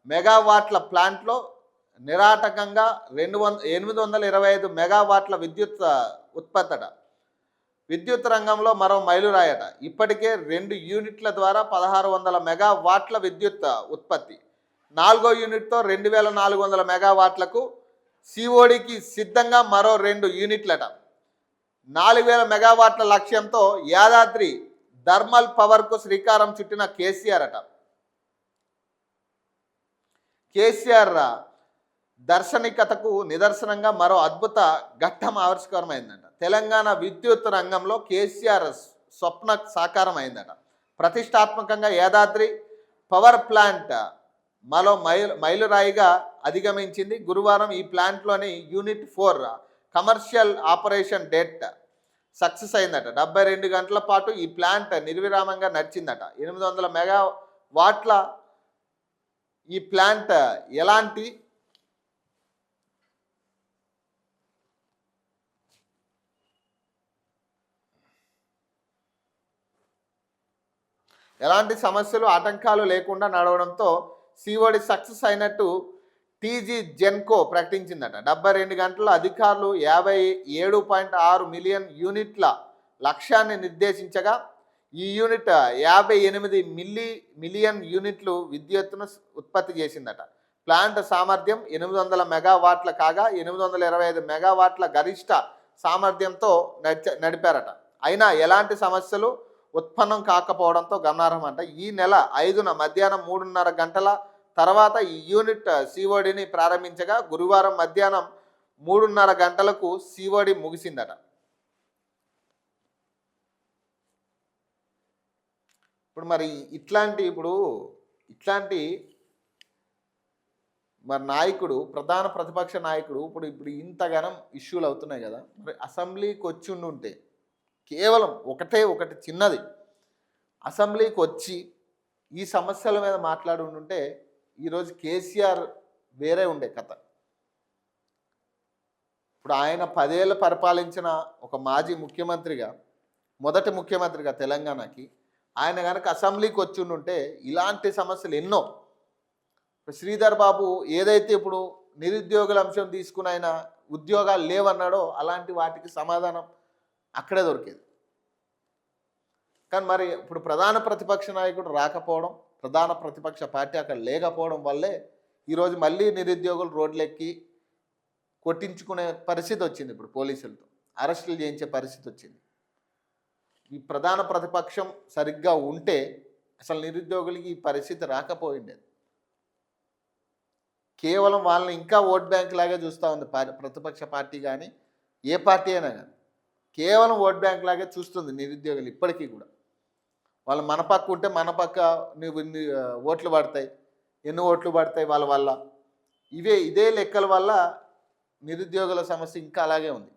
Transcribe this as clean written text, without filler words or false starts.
మెగావాట్ల ప్లాంట్లో నిరాటకంగా 825 మెగావాట్ల విద్యుత్ ఉత్పత్తట. విద్యుత్ రంగంలో మరో మైలురాయట. ఇప్పటికే 2 యూనిట్ల ద్వారా 1600 మెగావాట్ల విద్యుత్ ఉత్పత్తి. 4వ యూనిట్తో 2400 మెగావాట్లకు. సిఓడికి సిద్ధంగా మరో 2 యూనిట్లట. 4000 మెగావాట్ల లక్ష్యంతో యాదాద్రి థర్మల్ పవర్కు శ్రీకారం చుట్టిన కేసీఆర్ అట. కేసీఆర్ దార్శనికతకు నిదర్శనంగా మరో అద్భుత ఘట్టం ఆవిష్కారమైందట. తెలంగాణ విద్యుత్ రంగంలో కేసీఆర్ స్వప్న సాకారం అయిందట. ప్రతిష్టాత్మకంగా యాదాద్రి పవర్ ప్లాంట్ మరో మైలురాయిగా అధిగమించింది. గురువారం ఈ ప్లాంట్లోని unit 4 commercial operation date success అయిందట. 72 గంటల పాటు ఈ ప్లాంట్ నిర్విరామంగా నడిచిందట. 800 మెగావాట్ల ఈ ప్లాంట్ ఎలాంటి సమస్యలు ఆటంకాలు లేకుండా నడవడంతో సిఓడి సక్సెస్ అయినట్టు టీజీ జెన్కో ప్రకటించిందట. 72 గంటల్లో అధికారులు 57.6 మిలియన్ యూనిట్ల లక్ష్యాన్ని నిర్దేశించగా ఈ యూనిట్ 58 మిలియన్ యూనిట్లు విద్యుత్తును ఉత్పత్తి చేసిందట. ప్లాంట్ సామర్థ్యం 800 మెగావాట్ల కాగా 825 మెగావాట్ల గరిష్ట సామర్థ్యంతో నడిపారట. అయినా ఎలాంటి సమస్యలు ఉత్పన్నం కాకపోవడంతో గమనార్హం అంట. ఈ నెల 5న మధ్యాహ్నం 3:30 గంటల తర్వాత ఈ యూనిట్ సిఓడిని ప్రారంభించగా గురువారం మధ్యాహ్నం 3:30 గంటలకు సిఓడి ముగిసిందట. ఇప్పుడు మరి ఇట్లాంటి మరి నాయకుడు, ప్రధాన ప్రతిపక్ష నాయకుడు ఇప్పుడు ఇంతగానం ఇష్యూలు అవుతున్నాయి కదా. మరి అసెంబ్లీకి వచ్చి ఉంటే కేవలం ఒకటి చిన్నది అసెంబ్లీకి వచ్చి ఈ సమస్యల మీద మాట్లాడి ఉంటే ఈరోజు కేసీఆర్ వేరే ఉండే కథ. ఇప్పుడు ఆయన 10 ఏళ్ళు పరిపాలించిన ఒక మాజీ ముఖ్యమంత్రిగా, మొదటి ముఖ్యమంత్రిగా తెలంగాణకి ఆయన కనుక అసెంబ్లీకి వచ్చి ఉంటే ఇలాంటి సమస్యలు ఎన్నో. శ్రీధర్ బాబు ఏదైతే ఇప్పుడు నిరుద్యోగుల అంశం తీసుకుని ఆయన ఉద్యోగాలు లేవన్నాడో అలాంటి వాటికి సమాధానం అక్కడే దొరికేది. కానీ మరి ఇప్పుడు ప్రధాన ప్రతిపక్ష నాయకుడు రాకపోవడం, ప్రధాన ప్రతిపక్ష పార్టీ అక్కడ లేకపోవడం వల్లే ఈరోజు మళ్ళీ నిరుద్యోగులు రోడ్లెక్కి కొట్టించుకునే పరిస్థితి వచ్చింది. ఇప్పుడు పోలీసులతో అరెస్టులు చేయించే పరిస్థితి వచ్చింది. ఈ ప్రధాన ప్రతిపక్షం సరిగ్గా ఉంటే అసలు నిరుద్యోగులకి ఈ పరిస్థితి రాకపోయిండేది. కేవలం వాళ్ళని ఇంకా ఓట్ బ్యాంక్ లాగా చూస్తూ ఉంది ప్రతిపక్ష పార్టీ కానీ ఏ పార్టీ అయినా కానీ. కేవలం ఓట్ బ్యాంక్ లాగే చూస్తుంది నిరుద్యోగులు ఇప్పటికీ కూడా. వాళ్ళు మన పక్క ఉంటే మన పక్క ఇన్ని ఓట్లు పడతాయి, ఎన్ని ఓట్లు పడతాయి వాళ్ళ వల్ల. ఇదే లెక్కల వల్ల నిరుద్యోగుల సమస్య ఇంకా అలాగే ఉంది.